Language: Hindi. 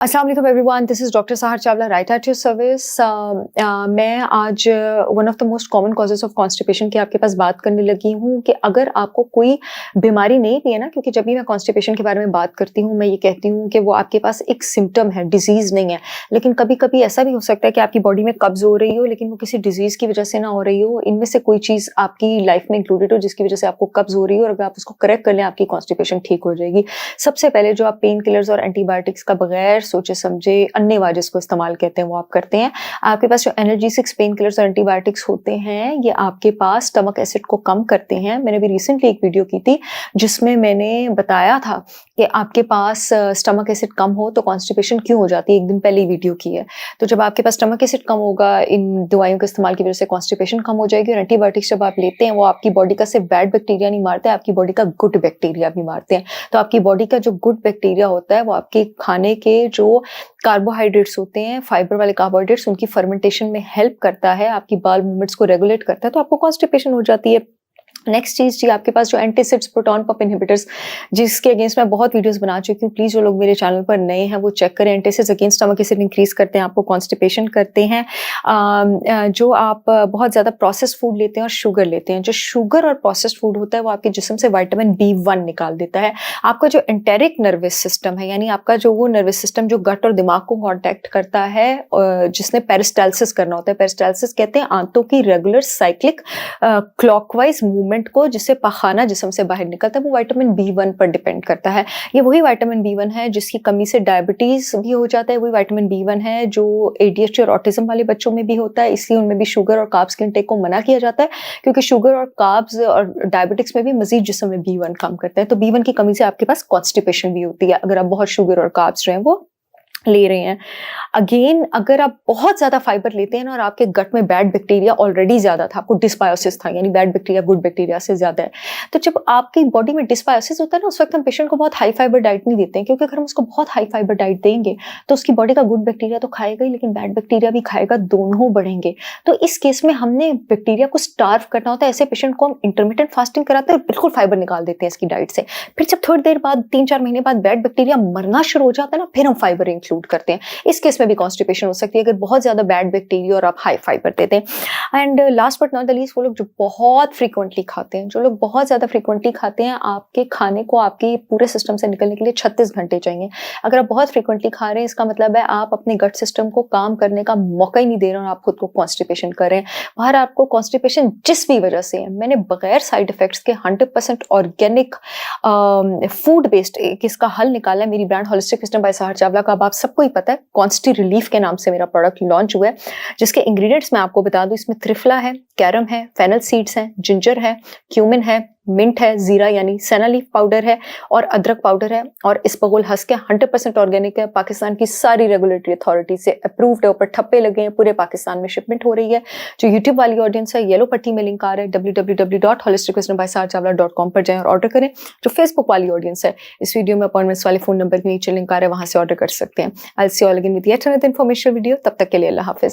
अस्सलाम वालेकुम एवरीवन, दिस इज़ डॉक्टर सहर Chawla, right at your service. मैं आज one of the most common causes of constipation की आपके पास बात करने लगी हूँ कि अगर आपको कोई बीमारी नहीं भी है ना, क्योंकि जब भी मैं कॉन्स्टिपेशन के बारे में बात करती हूँ, मैं ये कहती हूँ कि वो आपके पास एक सिम्पटम है, डिज़ीज़ नहीं है। लेकिन कभी-कभी ऐसा भी हो सकता है कि आपकी बॉडी में कब्ज़ हो रही हो, लेकिन वो किसी डिज़ीज़ की वजह से ना हो रही हो। इनमें से कोई चीज़ आपकी लाइफ़ में इंक्लूडेड हो, जिसकी वजह से आपको कब्ज़ हो रही हो, और अगर आप उसको करेक्ट कर लें, आपकी कॉन्स्टिपेशन ठीक हो जाएगी। सबसे पहले जो आप पेन किलर्स और एंटीबायोटिक्स का बगैर सोचे समझे अन्नेवा जिसको इस्तेमाल कहते हैं वो आप करते हैं। आपके पास जो एनाल्जेसिक्स पेन किलर्स और एंटीबायोटिक्स होते हैं, ये आपके पास स्टमक एसिड को कम करते हैं। मैंने अभी रिसेंटली एक वीडियो की थी जिसमें मैंने बताया था कि आपके पास स्टमक एसिड कम हो तो कॉन्स्टिपेशन क्यों हो जाती है। एक दिन पहले ही वीडियो की है। तो जब आपके पास स्टमक एसिड कम होगा, इन दवाइयों के इस्तेमाल की वजह से कॉन्स्टिपेशन कम हो जाएगी। और एंटीबायोटिक्स जब आप लेते हैं, वो आपकी बॉडी का सिर्फ बैड बैक्टीरिया नहीं मारते, आपकी बॉडी का गुड बैक्टीरिया भी मारते हैं। तो आपकी बॉडी का जो गुड बैक्टीरिया होता है, वो आपके खाने के जो कार्बोहाइड्रेट्स होते हैं, फाइबर वाले कार्बोहाइड्रेट्स, उनकी फर्मेंटेशन में हेल्प करता है, आपकी बाउल मूवमेंट्स को रेगुलेट करता है, तो आपको कॉन्स्टिपेशन हो जाती है। नेक्स्ट चीज़ जी, आपके पास जो एंटासिड्स प्रोटॉन पंप इनहिबिटर्स, जिसके अगेंस्ट मैं बहुत वीडियोस बना चुकी हूँ। प्लीज़ जो लोग मेरे चैनल पर नए हैं वो चेक करें। Antacids against stomach acid increase करते हैं, आपको कॉन्स्टिपेशन करते हैं। जो आप बहुत ज़्यादा प्रोसेस्ड फूड लेते हैं और शुगर लेते हैं, जो शुगर और प्रोसेस्ड फूड होता है वो आपके जिस्म से विटामिन B1 निकाल देता है। आपका जो एंटेरिक नर्वस सिस्टम है, यानी आपका जो वो नर्वस सिस्टम जो गट और दिमाग को कॉन्टैक्ट करता है, जिसने पेरिस्टाल्सिस करना होता है। पेरिस्टाल्सिस कहते हैं आंतों की रेगुलर साइक्लिक क्लॉकवाइज मूवमेंट को, जिससे पखाना जिस्म से बाहर निकलता है, वो विटामिन B1 पर डिपेंड करता है। ये वही विटामिन B1 है जिसकी कमी से डायबिटीज भी हो जाता है। वही विटामिन B1 है जो ADHD और ऑटिज्म वाले बच्चों में भी होता है। इसलिए उनमें भी शुगर और कार्ब्स के इंटेक को मना किया जाता है, क्योंकि शुगर और कार्ब्स और डायबिटिक्स में भी मजीद जिस्म में B1 कम करता है। तो B1 की कमी से आपके पास कॉन्स्टिपेशन भी होती है, अगर आप बहुत शुगर और कार्ब्स जो है वो ले रहे हैं। अगेन, अगर आप बहुत ज़्यादा फाइबर लेते हैं ना, और आपके गट में बैड बैक्टीरिया ऑलरेडी ज़्यादा था, आपको डिस्बायोसिस था, यानी बैड बैक्टीरिया गुड बैक्टीरिया से ज़्यादा है, तो जब आपकी बॉडी में डिस्बायोसिस होता है ना, उस वक्त हम पेशेंट को बहुत हाई फाइबर डाइट नहीं देते हैं, क्योंकि अगर हम उसको बहुत हाई फाइबर डाइट देंगे तो उसकी बॉडी का गुड बैक्टीरिया तो खाएगा ही, लेकिन बैड बैक्टीरिया भी खाएगा, दोनों बढ़ेंगे। तो इस केस में हमने बैक्टीरिया को स्टार्व करना होता है। ऐसे पेशेंट को हम इंटरमिटेंट फास्टिंग कराते हैं और बिल्कुल फाइबर निकाल देते हैं इसकी डाइट से। फिर जब थोड़ी देर बाद 3-4 महीने बाद बैड बैक्टीरिया मरना शुरू हो जाता है ना, फिर हम फाइबर इंक्लूड करते हैं। इस केस में भी कॉन्स्टिपेशन हो सकती है, अगर बहुत ज्यादा बैड बैक्टीरिया और आप हाई फाइबर देते हैं। And last but not the least, वो लोग जो बहुत फ्रीक्वेंटली खाते हैं, जो लोग बहुत ज्यादा फ्रीक्वेंटली खाते हैं, आपके खाने को आपके पूरे सिस्टम से निकलने के लिए 36 घंटे चाहिए। अगर आप बहुत फ्रीक्वेंटली खा रहे हैं, इसका मतलब है आप अपने गट सिस्टम को काम करने का मौका ही नहीं दे रहे हैं और आप खुद को कॉन्स्टिपेशन कर रहे हैं। बाहर आपको कॉन्स्टिपेशन जिस भी वजह से है, मैंने बगैर साइड इफेक्ट्स के 100% ऑर्गेनिक फूड बेस्ड इसका हल निकाला है। मेरी ब्रांड होलिस्टिक विजडम बाय सहर चावला का अब आप सबको ही पता है, कॉन्स्टी रिलीफ के नाम से मेरा प्रोडक्ट लॉन्च हुआ है, जिसके इंग्रेडिएंट्स मैं आपको बता दूं। इसमें त्रिफला है, कैरम है, फेनल सीड्स हैं, जिंजर है, क्यूमिन है, मिंट है, जीरा यानी सेना लीफ पाउडर है, और अदरक पाउडर है, और इसबगोल हस्क है। 100% ऑर्गेनिक है, पाकिस्तान की सारी रेगुलेटरी अथॉरिटी से अप्रूव्ड है, ऊपर ठप्पे लगे हैं, पूरे पाकिस्तान में शिपमेंट हो रही है। जो यूट्यूब वाली ऑडियंस है, येलो पट्टी में लिंक आ रहा है, www.holisticwisdombysaharchavla.com पर जाएं और ऑर्डर करें। जो फेसबुक वाली ऑडियंस है, इस वीडियो में अपॉइंटमेंट्स वाले फोन नंबर के नीचे लिंक आ रहा है, वहां से ऑर्डर कर सकते हैं। I will see you all again with yet another informative video. तब तक के लिए अल्लाह हाफिज।